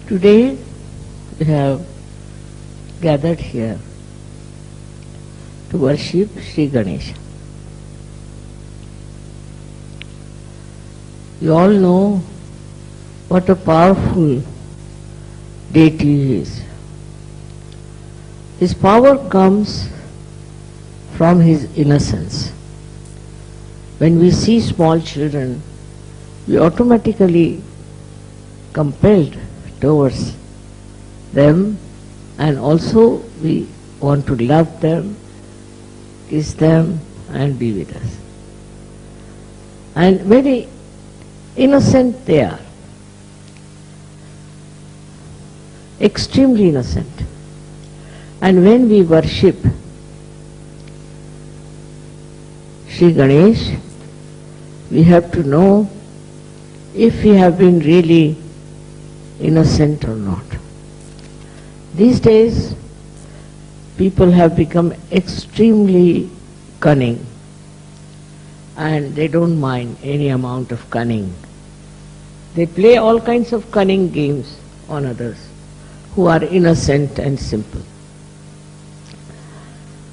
Today we have gathered here to worship Sri Ganesha. You all know what a powerful deity he is. His power comes from his innocence. When we see small children, we automatically compelled towards them, and also we want to love them, kiss them and be with us. And very innocent they are, extremely innocent. And when we worship Sri Ganesh, we have to know if we have been really innocent or not. These days, people have become extremely cunning, and they don't mind any amount of cunning. They play all kinds of cunning games on others who are innocent and simple.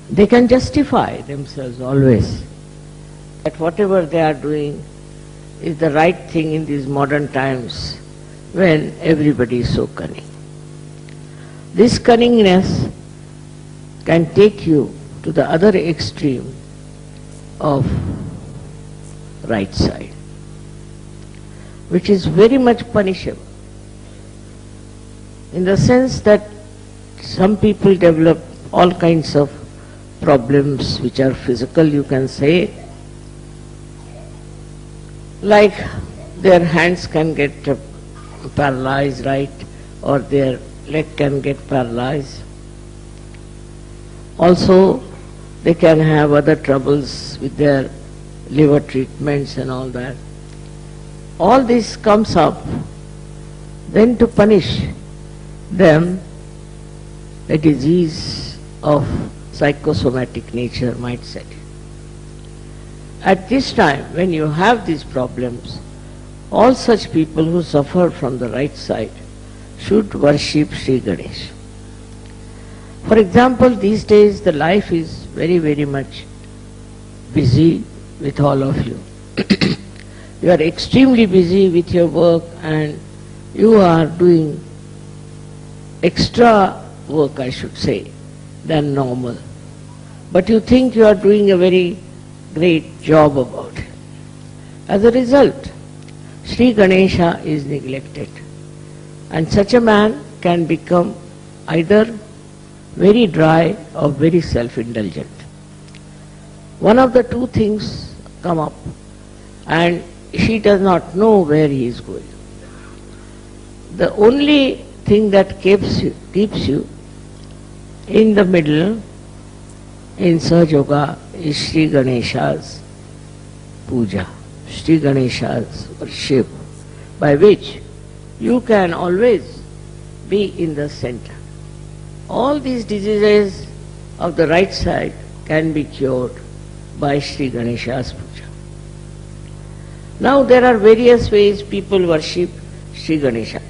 They can justify themselves always that whatever they are doing is the right thing in these modern times when everybody is so cunning. This cunningness can take you to the other extreme of right side, which is very much punishable, in the sense that some people develop all kinds of problems which are physical, you can say, like their hands can get paralyzed, right, or their leg can get paralyzed. Also, they can have other troubles with their liver treatments and all that. All this comes up, then to punish them, a disease of psychosomatic nature might set in. At this time, when you have these problems, all such people who suffer from the right side should worship Sri Ganesh. For example, these days the life is very, very much busy with all of you. You are extremely busy with your work and you are doing extra work, I should say, than normal. But you think you are doing a very great job about it. As a result, Sri Ganesha is neglected, and such a man can become either very dry or very self-indulgent. One of the two things come up, and he does not know where he is going. The only thing that keeps you in the middle in Sahaja Yoga is Sri Ganesha's puja, Sri Ganesha's worship, by which you can always be in the center. All these diseases of the right side can be cured by Sri Ganesha's puja. Now there are various ways people worship Sri Ganesha.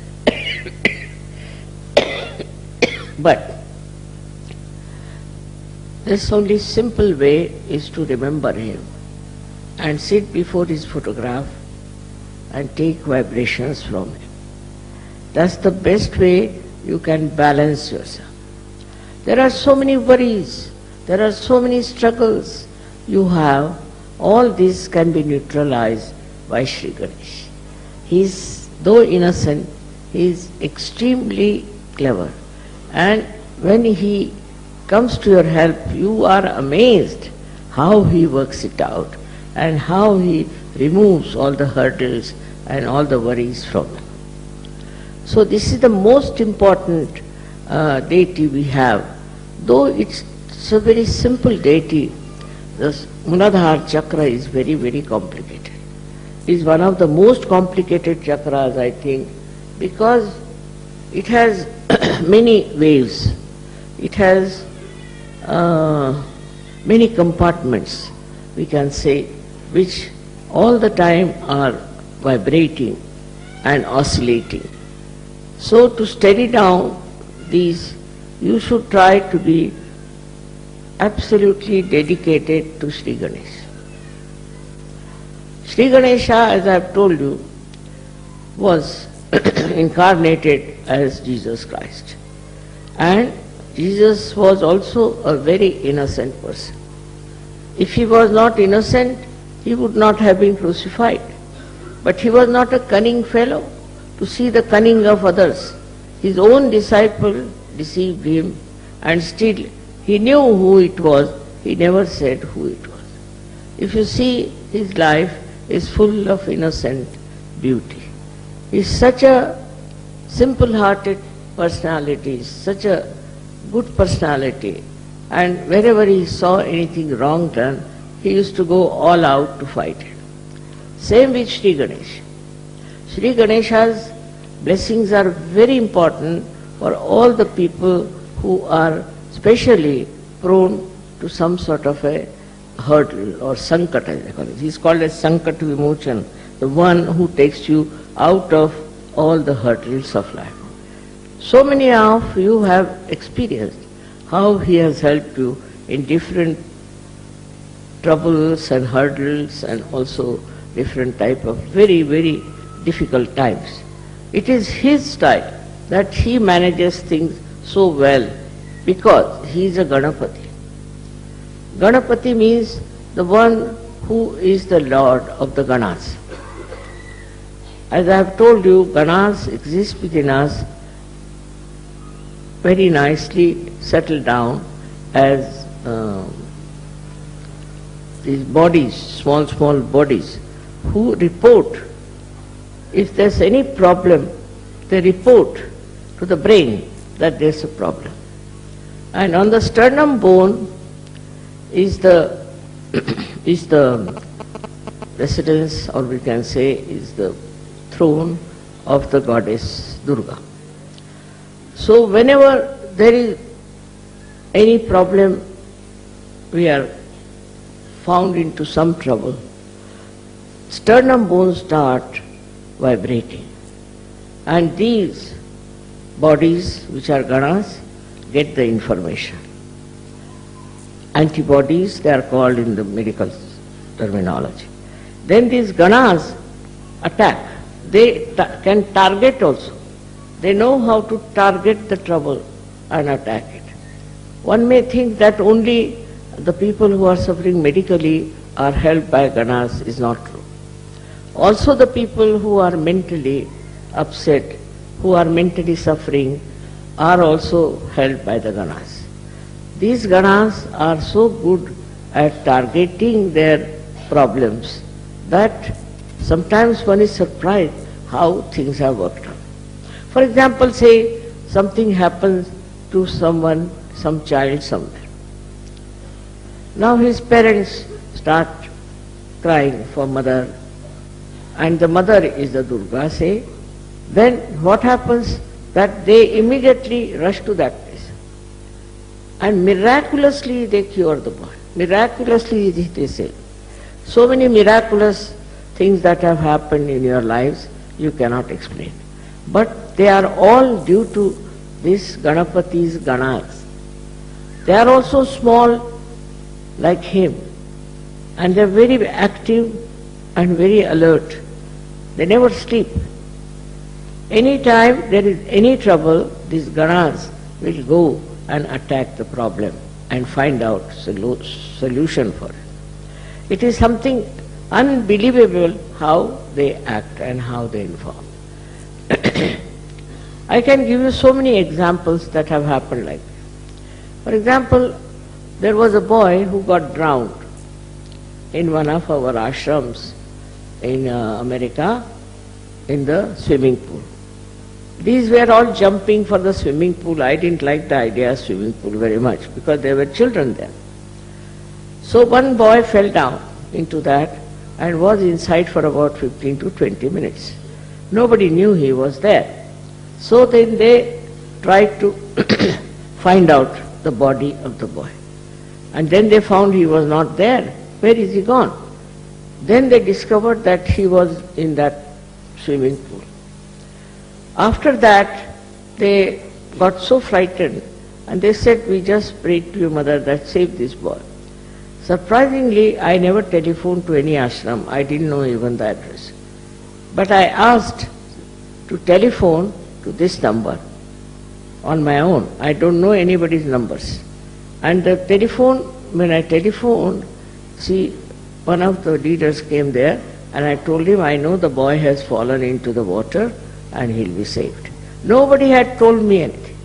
But this only simple way is to remember him and sit before his photograph and take vibrations from him. That's the best way you can balance yourself. There are so many worries, there are so many struggles you have. All this can be neutralized by Sri Ganesh. He is, though innocent, he is extremely clever. And when he comes to your help, you are amazed how he works it out and how he removes all the hurdles and all the worries from you. So this is the most important deity we have. Though it's a very simple deity, the Muladhara chakra is very, very complicated. It is one of the most complicated chakras, I think, because it has many waves. It has many compartments, we can say, which all the time are vibrating and oscillating. So to steady down these, you should try to be absolutely dedicated to Sri Ganesha. Sri Ganesha, as I have told you, was incarnated as Jesus Christ. And Jesus was also a very innocent person. If he was not innocent, he would not have been crucified. But he was not a cunning fellow to see the cunning of others. His own disciple deceived him, and still he knew who it was. He never said who it was. If you see, his life is full of innocent beauty. He is such a simple-hearted personality, such a good personality, and wherever he saw anything wrong done, he used to go all out to fight it. Same with Sri Ganesha. Sri Ganesha's blessings are very important for all the people who are specially prone to some sort of a hurdle or sankat, as they call it. He is called as Sankat Vimochan, the one who takes you out of all the hurdles of life. So many of you have experienced how he has helped you in different troubles and hurdles and also different type of very, very difficult times. It is his style that he manages things so well because he is a Ganapati. Ganapati means the one who is the Lord of the Ganas. As I have told you, Ganas exist within us very nicely settled down as these bodies, small bodies, who report. If there's any problem, they report to the brain that there's a problem. And on the sternum bone is the residence, or we can say is the throne of the goddess Durga. So whenever there is any problem, we are found into some trouble, sternum bones start vibrating. And these bodies, which are Ganas, get the information. Antibodies, they are called in the medical terminology. Then these Ganas attack. They can target also. They know how to target the trouble and attack it. One may think that only the people who are suffering medically are helped by Ganas. Is not true. Also the people who are mentally upset, who are mentally suffering, are also helped by the Ganas. These Ganas are so good at targeting their problems that sometimes one is surprised how things have worked out. For example, say something happens to someone, some child somewhere. Now his parents start crying for mother, and the mother is the Durga, say, then what happens? That they immediately rush to that place. And miraculously they cure the boy. Miraculously they say. So many miraculous things that have happened in your lives, you cannot explain. But they are all due to this Ganapati's Ganas. They are also small like him, and they are very active and very alert. They never sleep. Anytime there is any trouble, these Ganas will go and attack the problem and find out solution for it. It is something unbelievable how they act and how they inform. I can give you so many examples that have happened like this. For example, there was a boy who got drowned in one of our ashrams in America in the swimming pool. These were all jumping for the swimming pool. I didn't like the idea of swimming pool very much because there were children there. So one boy fell down into that and was inside for about 15 to 20 minutes. Nobody knew he was there. So then they tried to find out the body of the boy. And then they found he was not there. Where is he gone? Then they discovered that he was in that swimming pool. After that, They got so frightened and they said, we just prayed to your mother that save this boy. Surprisingly, I never telephoned to any ashram. I didn't know even the address. But I asked to telephone to this number on my own. I don't know anybody's numbers. And the telephone, when I telephoned, one of the leaders came there and I told him, I know the boy has fallen into the water and he'll be saved. Nobody had told me anything.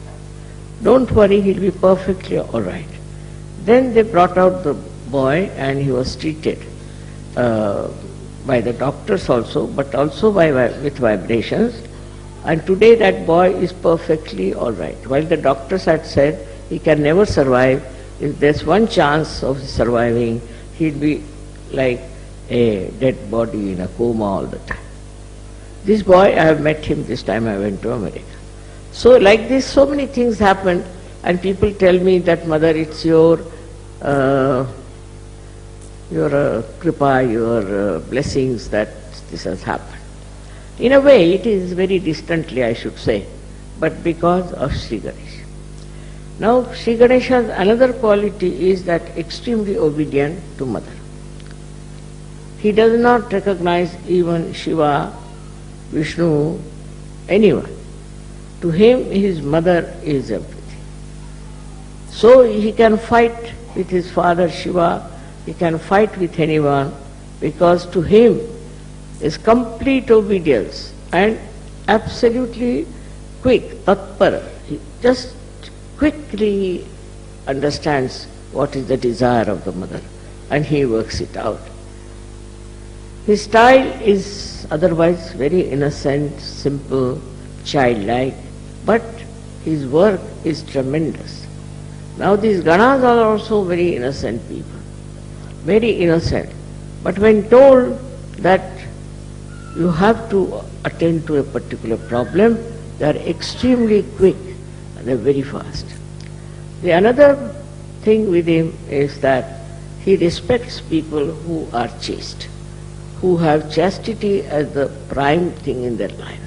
Don't worry, he'll be perfectly all right. Then they brought out the boy and he was treated by the doctors also, but also with vibrations. And today that boy is perfectly all right. While the doctors had said he can never survive, if there's one chance of surviving, he'll be like a dead body in a coma all the time. This boy, I have met him this time I went to America. So like this, so many things happen, and people tell me that, Mother, it's your kripa, your blessings that this has happened. In a way, it is very distantly, I should say, but because of Sri Ganesha. Now, Sri Ganesha's another quality is that extremely obedient to Mother. He does not recognize even Shiva, Vishnu, anyone. To him, his mother is everything. So he can fight with his father Shiva, he can fight with anyone, because to him is complete obedience and absolutely quick, tatpara. He just quickly understands what is the desire of the mother and he works it out. His style is otherwise very innocent, simple, childlike, but his work is tremendous. Now these Ganas are also very innocent people, very innocent. But when told that you have to attend to a particular problem, they are extremely quick and they are very fast. The another thing with him is that he respects people who are chaste, who have chastity as the prime thing in their life.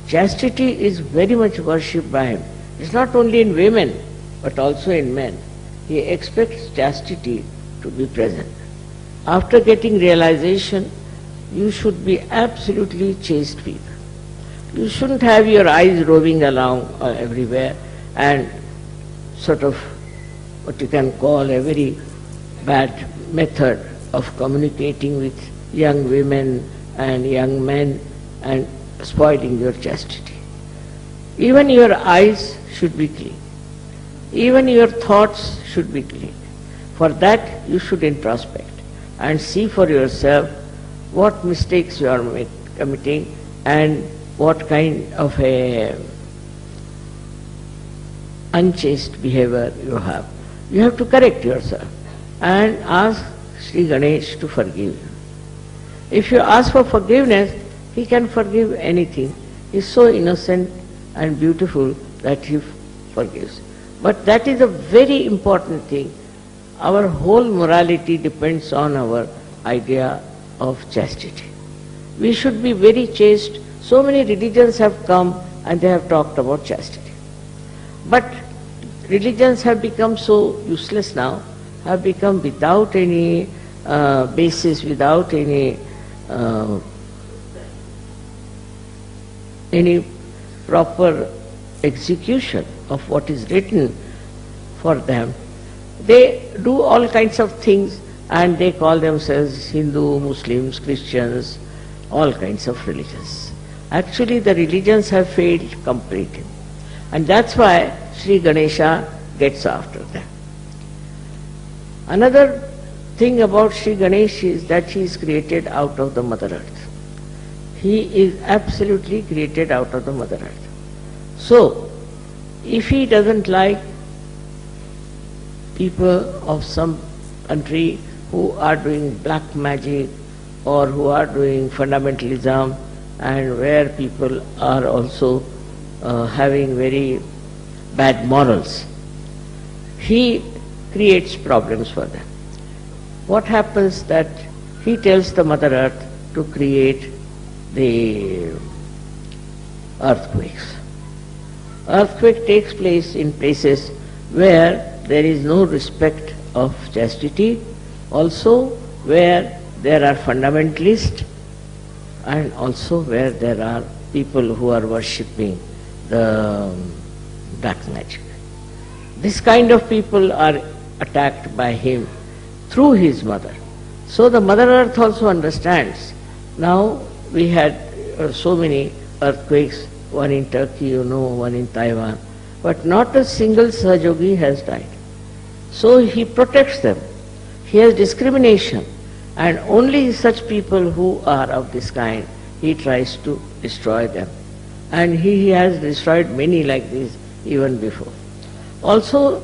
Chastity is very much worshipped by him. It's not only in women, but also in men. He expects chastity to be present. After getting realization, you should be absolutely chaste people. You shouldn't have your eyes roving along everywhere and sort of what you can call a very bad method of communicating with young women and young men and spoiling your chastity. Even your eyes should be clean. Even your thoughts should be clean. For that you should introspect and see for yourself what mistakes you are committing and what kind of a unchaste behavior you have. You have to correct yourself and ask Sri Ganesh to forgive you. If you ask for forgiveness, he can forgive anything. He is so innocent and beautiful that he forgives. But that is a very important thing. Our whole morality depends on our idea of chastity. We should be very chaste. So many religions have come and they have talked about chastity. But religions have become so useless now, have become without any basis, without any proper execution of what is written for them. They do all kinds of things and they call themselves Hindu, Muslims, Christians, all kinds of religions. Actually the religions have failed completely. And that's why Sri Ganesha gets after them. Another thing about Sri Ganesh is that he is created out of the Mother Earth. He is absolutely created out of the Mother Earth. So, if he doesn't like people of some country who are doing black magic or who are doing fundamentalism and where people are also having very bad morals, he creates problems for them. What happens that he tells the Mother Earth to create the earthquakes. Earthquake takes place in places where there is no respect of chastity, also where there are fundamentalists, and also where there are people who are worshipping the black magic. This kind of people are attacked by him through his mother. So the Mother Earth also understands. Now we had so many earthquakes, one in Turkey, one in Taiwan, but not a single Sahajogi has died. So he protects them. He has discrimination, and only such people who are of this kind, he tries to destroy them. And he has destroyed many like this even before. Also,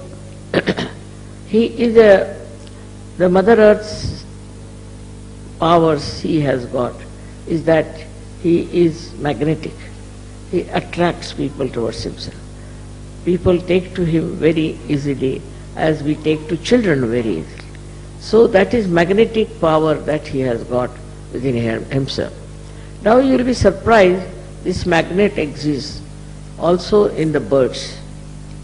he is the Mother Earth's powers he has got is that he is magnetic. He attracts people towards himself. People take to him very easily as we take to children very easily. So that is magnetic power that he has got within himself. Now you will be surprised, this magnet exists also in the birds,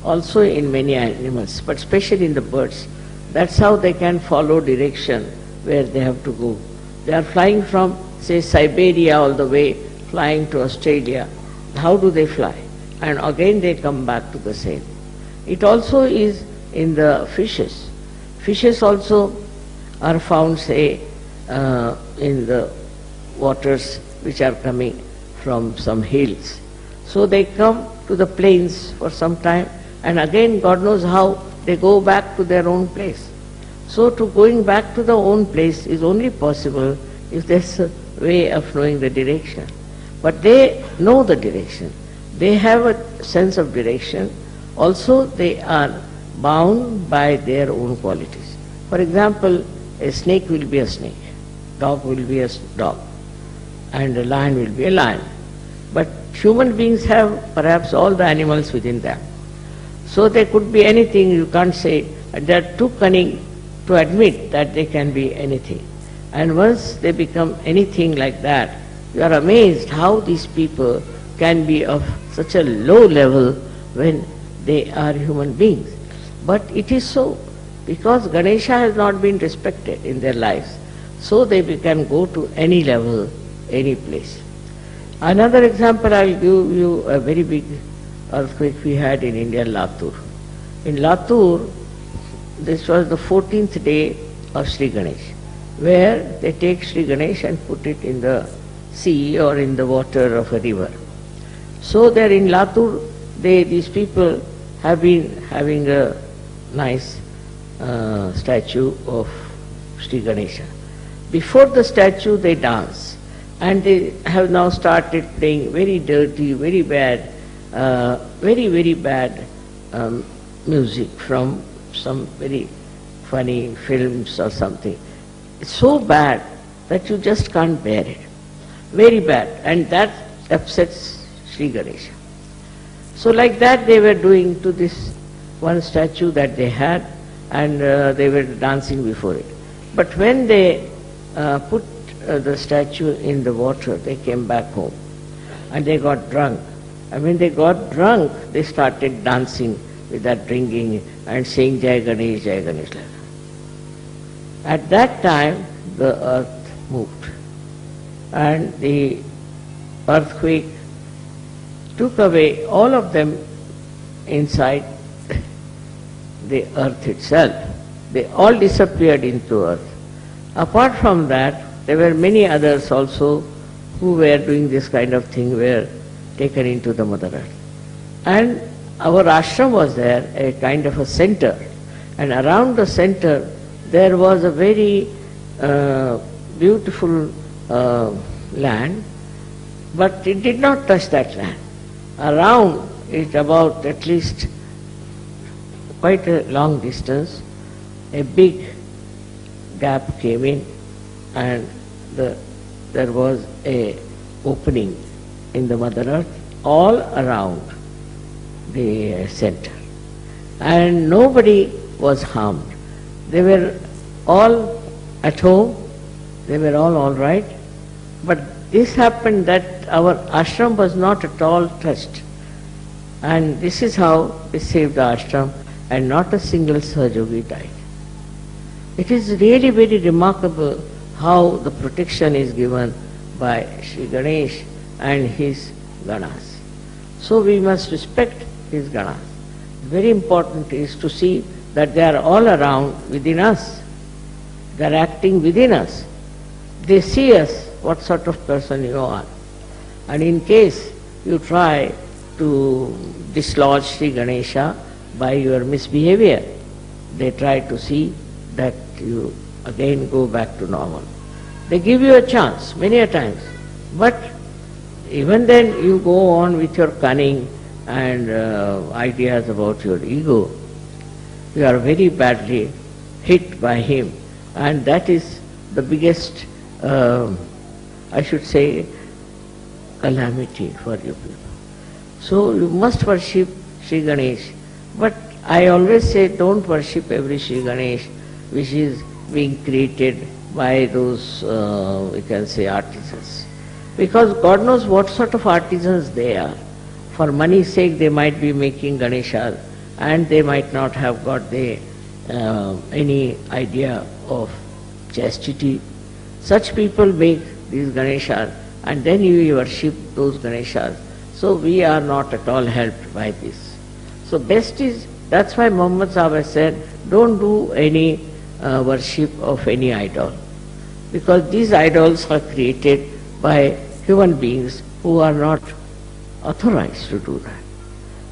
also in many animals, but especially in the birds. That's how they can follow direction where they have to go. They are flying from, say, Siberia all the way, flying to Australia. How do they fly? And again they come back to the same. It also is in the fishes. Fishes also are found, say, in the waters which are coming from some hills. So they come to the plains for some time, and again God knows how they go back to their own place. So to going back to the own place is only possible if there's a way of knowing the direction. But they know the direction. They have a sense of direction. Also they are bound by their own qualities. For example, a snake will be a snake, dog will be a dog, and a lion will be a lion. But human beings have perhaps all the animals within them. So they could be anything, you can't say. They are too cunning to admit that they can be anything. And once they become anything like that, you are amazed how these people can be of such a low level when they are human beings. But it is so, because Ganesha has not been respected in their lives, so they can go to any level, any place. Another example, I will give you a very big earthquake we had in India, Latur. In Latur, this was the 14th day of Sri Ganesh, where they take Sri Ganesh and put it in the sea or in the water of a river. So there in Latur, these people have been having a nice statue of Sri Ganesha. Before the statue they dance, and they have now started playing very dirty, very bad, very bad music from some very funny films or something. It's so bad that you just can't bear it. Very bad, and that upsets Sri Ganesha. So like that they were doing to this one statue that they had, and they were dancing before it. But when they put the statue in the water, they came back home and they got drunk. And when they got drunk, they started dancing with that drinking and saying Jai Ganesh, Jai Ganesh. At that time, the earth moved, and the earthquake took away all of them inside the earth itself. They all disappeared into earth. Apart from that, there were many others also who were doing this kind of thing, were taken into the Mother Earth. And our ashram was there, a kind of a center, and around the center there was a very beautiful land, but it did not touch that land. Around it, about at least quite a long distance, a big gap came in, and there was a opening in the Mother Earth all around the center, and nobody was harmed. They were all at home, they were all right, but this happened that our ashram was not at all touched. And this is how they saved the ashram, and not a single Sahajogi died. It is really very remarkable how the protection is given by Sri Ganesh and his Ganas. So we must respect his Ganas. Very important is to see that they are all around within us. They are acting within us. They see us, what sort of person you are. And in case you try to dislodge Sri Ganesha by your misbehavior, they try to see that you again go back to normal. They give you a chance many a times, but even then you go on with your cunning and ideas about your ego. You are very badly hit by him, and that is the biggest, I should say, calamity for you people. So you must worship Sri Ganesh, but I always say don't worship every Sri Ganesh which is being created by those, we can say, artisans. Because God knows what sort of artisans they are. For money's sake they might be making Ganeshas, and they might not have got any idea of chastity. Such people make these Ganeshas, and then you worship those Ganeshas. So we are not at all helped by this. So best is, that's why Muhammad Sahib has said, don't do any worship of any idol. Because these idols are created by human beings who are not authorized to do that.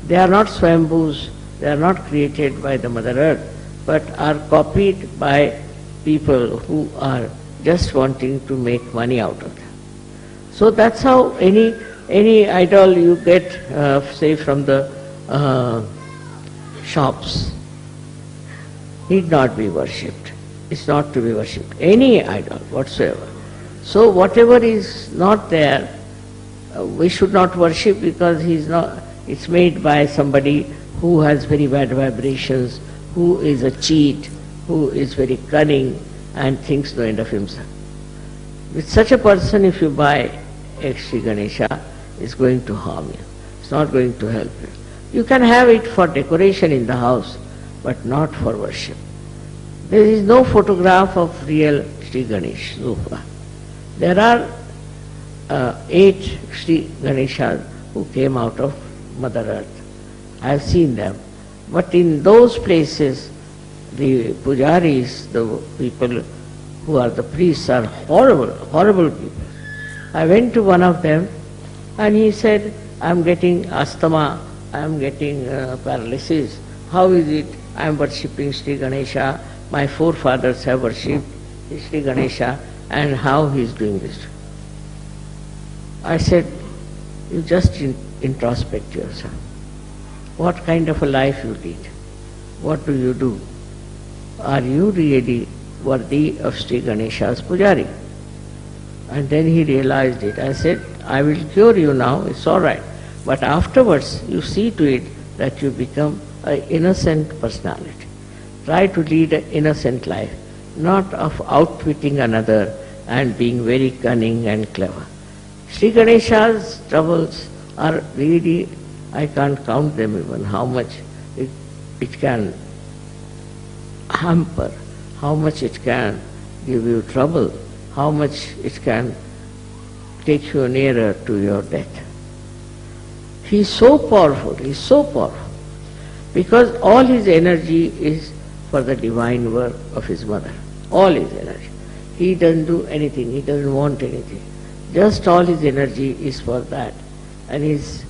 They are not Swambhus, they are not created by the Mother Earth, but are copied by people who are just wanting to make money out of them. So that's how any idol you get, say from the shops, need not be worshipped. It's not to be worshipped. Any idol whatsoever. So whatever is not there, we should not worship, because it's made by somebody who has very bad vibrations, who is a cheat, who is very cunning and thinks no end of himself. With such a person, if you buy a Sri Ganesha, it's going to harm you. It's not going to help you. You can have it for decoration in the house, but not for worship. There is no photograph of real Sri Ganesh so far. There are 8 Sri Ganeshas who came out of Mother Earth. I have seen them. But in those places, the pujaris, the people who are the priests, are horrible, horrible people. I went to one of them and he said, I am getting asthma, I am getting paralysis. How is it? I am worshipping Sri Ganesha. My forefathers have worshipped Sri Ganesha, and how he is doing this. I said, you just introspect yourself. What kind of a life you lead? What do you do? Are you really worthy of Sri Ganesha's pujari? And then he realized it. I said, I will cure you now, it's all right. But afterwards, you see to it that you become an innocent personality. Try to lead an innocent life, not of outwitting another and being very cunning and clever. Sri Ganesha's troubles are really, I can't count them even, how much it can hamper, how much it can give you trouble, how much it can take you nearer to your death. He is so powerful, because all his energy is for the divine work of his mother. All his energy. He doesn't do anything, he doesn't want anything. Just all his energy is for that. And he's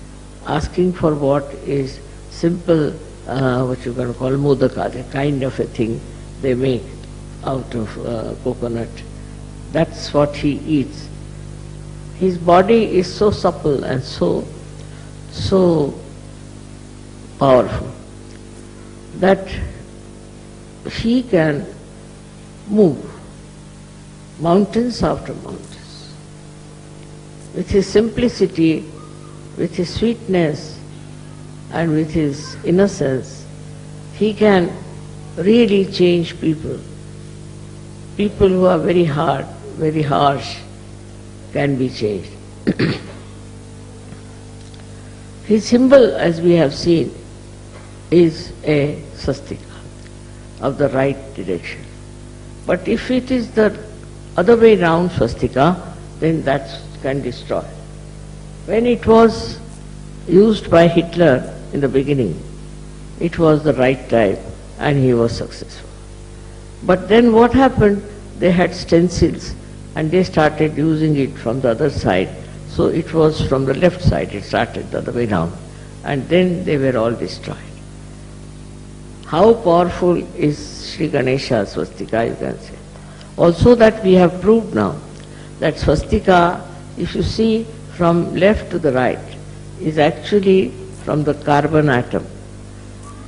asking for what is simple, what you can call modaka, a kind of a thing they make out of coconut. That's what he eats. His body is so supple and so powerful that he can move mountains after mountains. With his simplicity, with his sweetness, and with his innocence, he can really change people. People who are very hard, very harsh, can be changed. His symbol, as we have seen, is a swastika of the right direction. But if it is the other way round swastika, then that can destroy. When it was used by Hitler in the beginning, it was the right type and he was successful. But then what happened? They had stencils and they started using it from the other side. So it was from the left side, it started the other way round. And then they were all destroyed. How powerful is Sri Ganesha's swastika, you can say. Also that we have proved now, that swastika, if you see from left to the right, is actually from the carbon atom.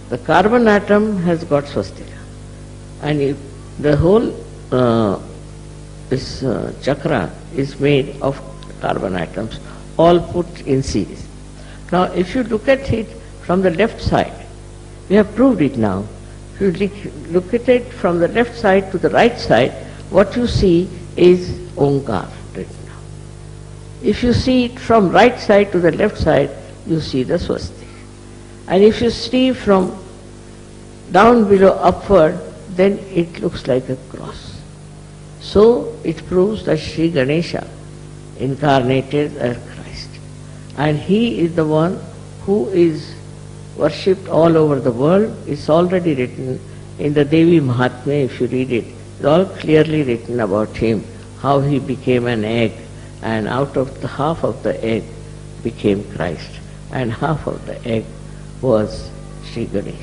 The carbon atom has got swastika. And if the whole chakra is made of carbon atoms, all put in series. Now if you look at it from the left side, we have proved it now. If you look at it from the left side to the right side, what you see is Omkar written down. If you see it from right side to the left side, you see the swastika. And if you see from down below upward, then it looks like a cross. So it proves that Sri Ganesha incarnated as Christ. And he is the one who is worshipped all over the world. It's already written in the Devi Mahatmya, if you read it. It's all clearly written about him, how he became an egg, and out of the half of the egg became Christ, and half of the egg was Sri Ganesh.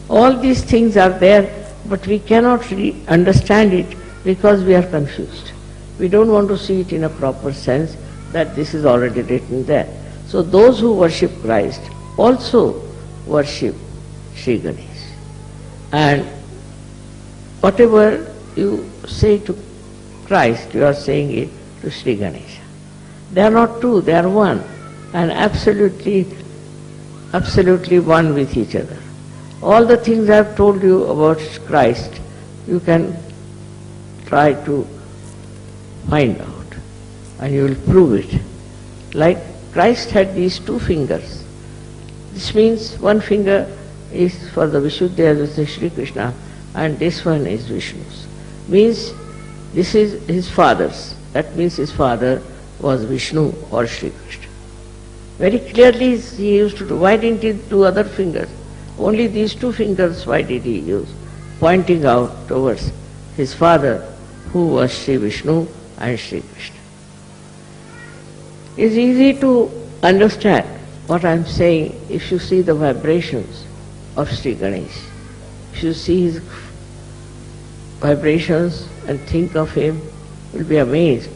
All these things are there, but we cannot really understand it because we are confused. We don't want to see it in a proper sense that this is already written there. So those who worship Christ also worship Sri Ganesh. And whatever you say to Christ, you are saying it to Sri Ganesha. They are not two, they are one, and absolutely one with each other. All the things I have told you about Christ, you can try to find out, and you will prove it. Like Christ had these two fingers. This means one finger is for the Vishuddha Sri Krishna, and this one is Vishnu's. Means this is his father's. That means his father was Vishnu or Sri Krishna. Very clearly he used to do. Why didn't he do other fingers? Only these two fingers, why did he use? Pointing out towards his father, who was Sri Vishnu and Sri Krishna. It's easy to understand what I am saying if you see the vibrations of Sri Ganesh. If you see his vibrations and think of him, you will be amazed.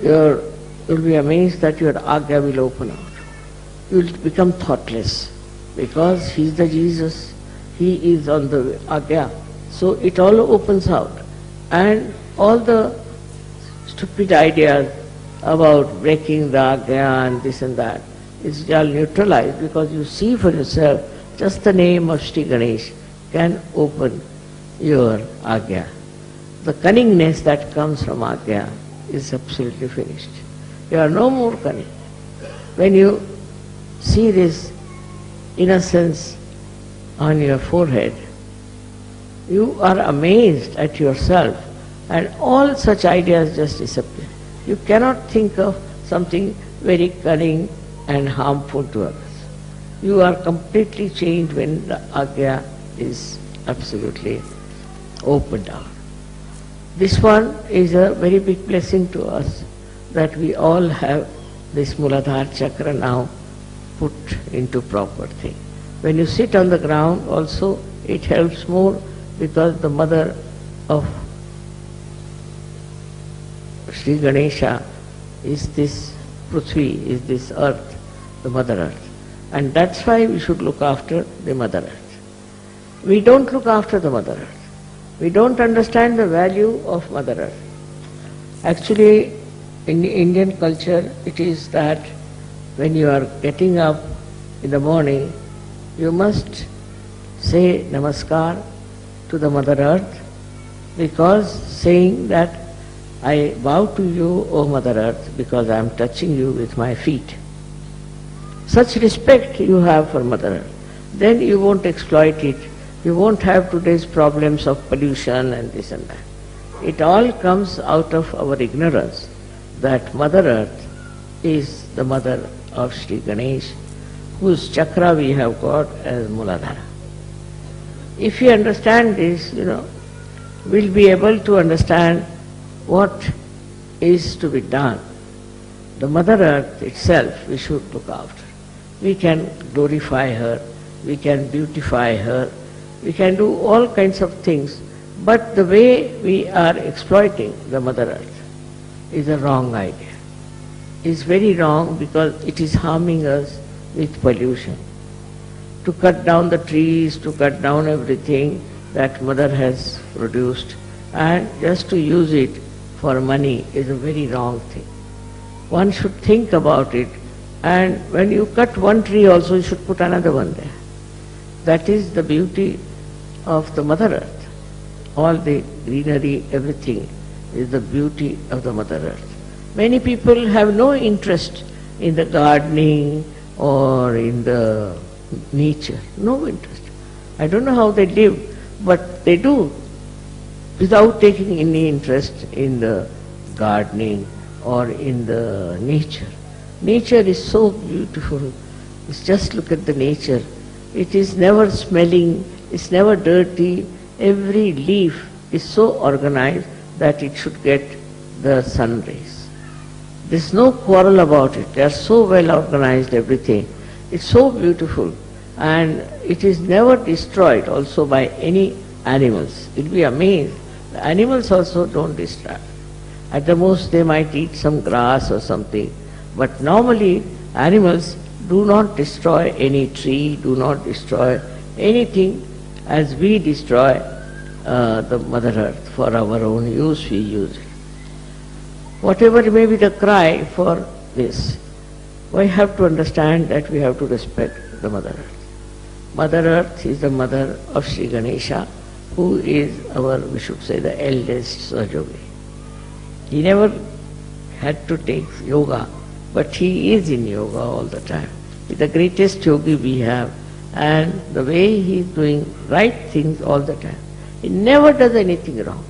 You will be amazed that your Agya will open out. You will become thoughtless because he is the Jesus, he is on the Agya. So it all opens out. And all the stupid ideas about breaking the Agya and this and that is all neutralized because you see for yourself just the name of Sri Ganesh can open your Agya. The cunningness that comes from Agya is absolutely finished. You are no more cunning. When you see this innocence on your forehead, you are amazed at yourself and all such ideas just disappear. You cannot think of something very cunning and harmful to others. You are completely changed when the Agya is absolutely opened out. This one is a very big blessing to us that we all have this Muladhara chakra now put into proper thing. When you sit on the ground also it helps more because the mother of Sri Ganesha is this Prithvi, is this earth, the Mother Earth. And that's why we should look after the Mother Earth. We don't look after the Mother Earth. We don't understand the value of Mother Earth. Actually, in Indian culture, it is that when you are getting up in the morning, you must say Namaskar to the Mother Earth, because saying that I bow to you, O Mother Earth, because I am touching you with my feet. such respect you have for Mother Earth, then you won't exploit it. You won't have today's problems of pollution and this and that. It all comes out of our ignorance that Mother Earth is the mother of Sri Ganesh, whose chakra we have got as Muladhara. If we understand this, we'll be able to understand what is to be done. The Mother Earth itself we should look after. We can glorify her, we can beautify her, we can do all kinds of things, but the way we are exploiting the Mother Earth is a wrong idea. It's very wrong because it is harming us with pollution. To cut down the trees, to cut down everything that Mother has produced, and just to use it for money is a very wrong thing. One should think about it, and when you cut one tree also you should put another one there. That is the beauty of the Mother Earth. All the greenery, everything is the beauty of the Mother Earth. Many people have no interest in the gardening or in the nature, no interest. I don't know how they live, but they do without taking any interest in the gardening or in the nature. Nature is so beautiful. Just look at the nature. It is never smelling, it's never dirty. Every leaf is so organized that it should get the sun rays. There's no quarrel about it. They are so well organized, everything. It's so beautiful, and it is never destroyed also by any animals. You'll be amazed. The animals also don't destroy. At the most they might eat some grass or something, but normally animals do not destroy any tree, do not destroy anything as we destroy the Mother Earth. For our own use we use it. Whatever may be the cry for this, we have to understand that we have to respect the Mother Earth. Mother Earth is the mother of Sri Ganesha, who is our, we should say, the eldest Sahajogi. He never had to take yoga, but he is in yoga all the time. He's the greatest yogi we have, and the way he is doing right things all the time. He never does anything wrong,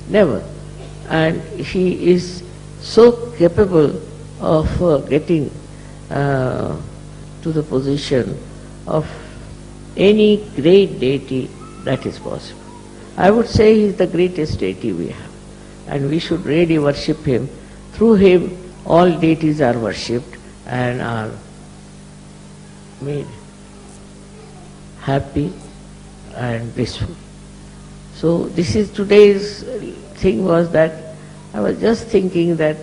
never. And he is so capable of getting to the position of any great deity that is possible. I would say he is the greatest deity we have, and we should really worship him. Through him all deities are worshipped and are made happy and blissful. So this is today's thing, was that I was just thinking that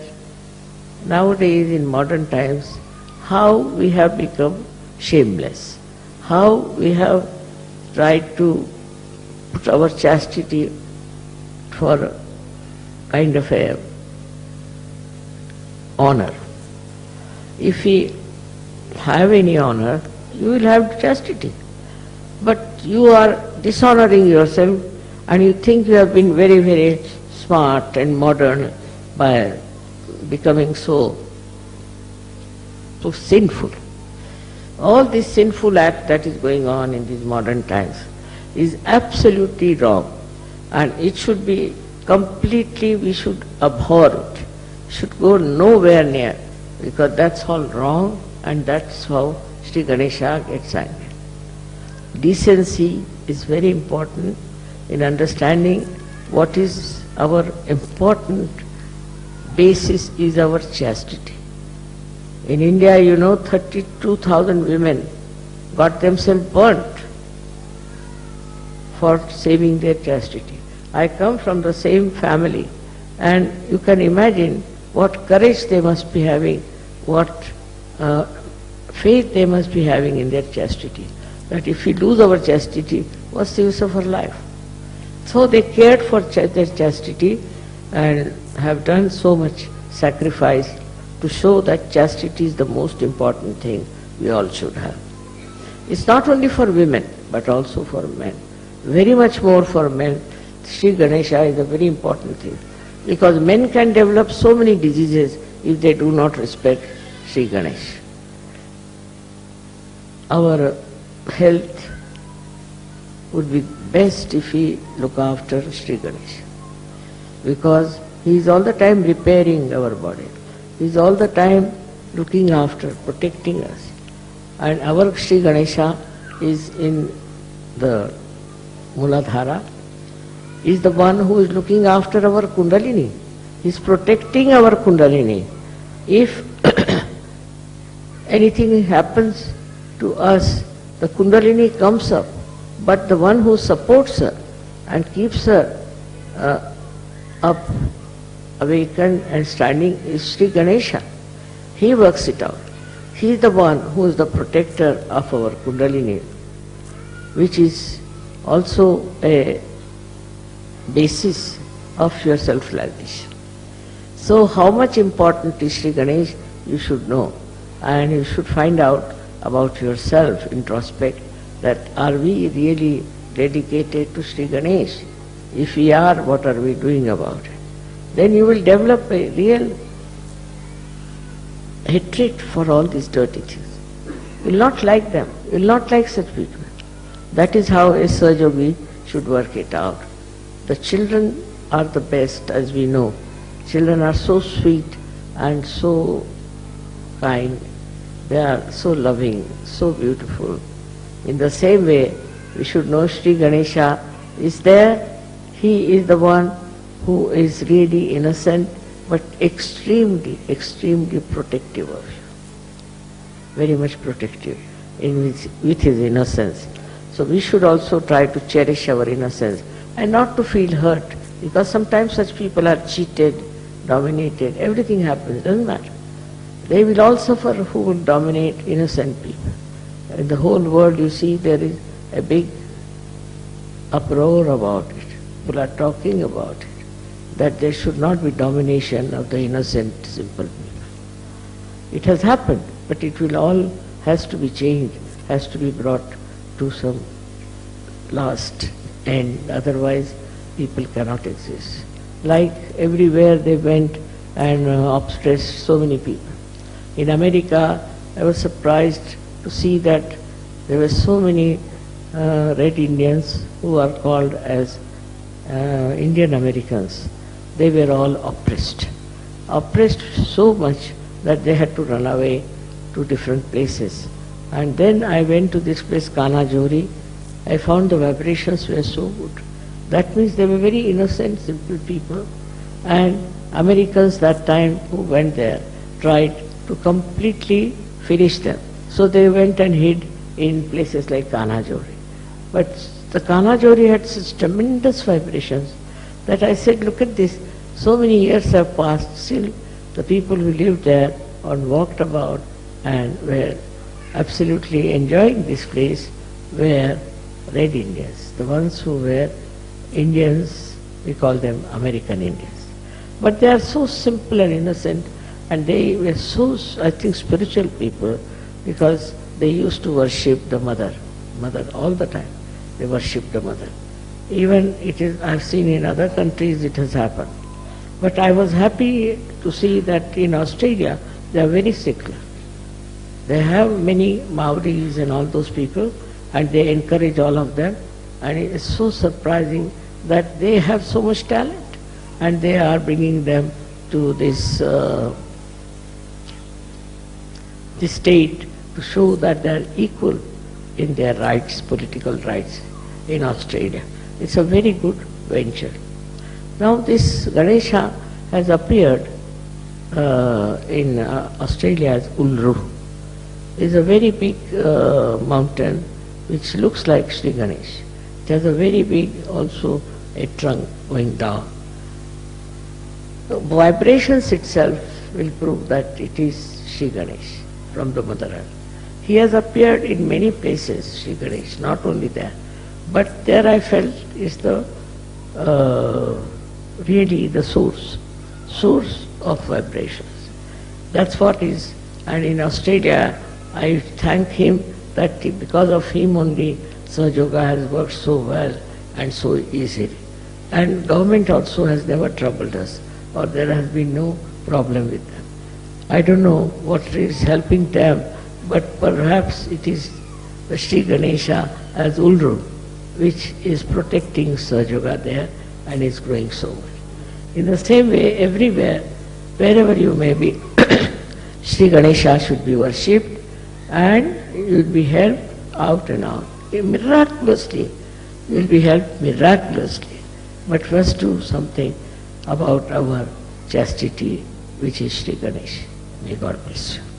nowadays in modern times how we have become shameless, how we have tried to put our chastity for a kind of a honor. If we have any honor, you will have chastity. But you are dishonoring yourself, and you think you have been very, very smart and modern by becoming so sinful. All this sinful act that is going on in these modern times is absolutely wrong, and it should be completely, we should abhor it, should go nowhere near, because that's all wrong, and that's how Sri Ganesha gets angry. Decency is very important in understanding what is our important basis is our chastity. In India, 32,000 women got themselves burnt for saving their chastity. I come from the same family, and you can imagine what courage they must be having, what faith they must be having in their chastity, that if we lose our chastity, what's the use of our life? So they cared for their chastity and have done so much sacrifice to show that chastity is the most important thing we all should have. It's not only for women, but also for men. Very much more for men. Sri Ganesha is a very important thing, because men can develop so many diseases if they do not respect Sri Ganesha. our health would be best if we look after Sri Ganesha, because he is all the time repairing our body. He is all the time looking after, protecting us. And our Sri Ganesha is in the Muladhara, is the one who is looking after our Kundalini. He is protecting our Kundalini. If anything happens to us, the Kundalini comes up, but the one who supports her and keeps her up, awakened and standing is Sri Ganesha. He works it out. He is the one who is the protector of our Kundalini, which is also a basis of your self-realization. So how much important is Sri Ganesh, you should know, and you should find out about yourself, introspect, that are we really dedicated to Sri Ganesh? If we are, what are we doing about it? Then you will develop a real hatred for all these dirty things. You will not like them, you will not like such people. That is how a Sahaja should work it out. The children are the best, as we know. Children are so sweet and so kind. They are so loving, so beautiful. In the same way, we should know Sri Ganesha is there. He is the one who is really innocent, but extremely, extremely protective of you. Very much protective with his innocence. So we should also try to cherish our innocence and not to feel hurt, because sometimes such people are cheated, dominated, everything happens, doesn't matter. They will all suffer who will dominate innocent people. In the whole world, you see, there is a big uproar about it. People are talking about it, that there should not be domination of the innocent, simple people. It has happened, but it will all has to be changed, has to be brought to some last end. Otherwise, people cannot exist. Like everywhere they went and oppressed so many people. In America, I was surprised to see that there were so many Red Indians who are called as Indian Americans. They were all oppressed. Oppressed so much that they had to run away to different places. And then I went to this place, Kanajori. I found the vibrations were so good. That means they were very innocent, simple people. And Americans that time who went there tried to completely finish them. So they went and hid in places like Kanajori. But the Kanajori had such tremendous vibrations that I said, look at this, so many years have passed, still the people who lived there and walked about and were absolutely enjoying this place were Red Indians. The ones who were Indians, we call them American Indians. But they are so simple and innocent, and they were so, I think, spiritual people, because they used to worship the mother all the time. They worship the mother. Even it is, I've seen in other countries it has happened. But I was happy to see that in Australia they are very secular. They have many Maoris and all those people, and they encourage all of them. And it is so surprising that they have so much talent, and they are bringing them to this this state to show that they are equal in their rights, political rights in Australia. It's a very good venture. Now this Ganesha has appeared in Australia as Uluru. It's a very big mountain which looks like Sri Ganesh. It has a very big, also a trunk going down. The vibrations itself will prove that it is Sri Ganesh from the Mother Earth. He has appeared in many places, Sri Ganesh, not only there. But there I felt is the really the source of vibrations. That's what is. And in Australia, I thank him that because of him only Sahaja Yoga has worked so well and so easily. And government also has never troubled us, or there has been no problem with them. I don't know what is helping them, but perhaps it is the Sri Ganesha as Ulru, which is protecting Sahajoga there and is growing so much. In the same way, everywhere, wherever you may be, Sri Ganesha should be worshipped and you will be helped out and out. Miraculously, you will be helped miraculously. But first do something about our chastity, which is Sri Ganesha. May God bless you.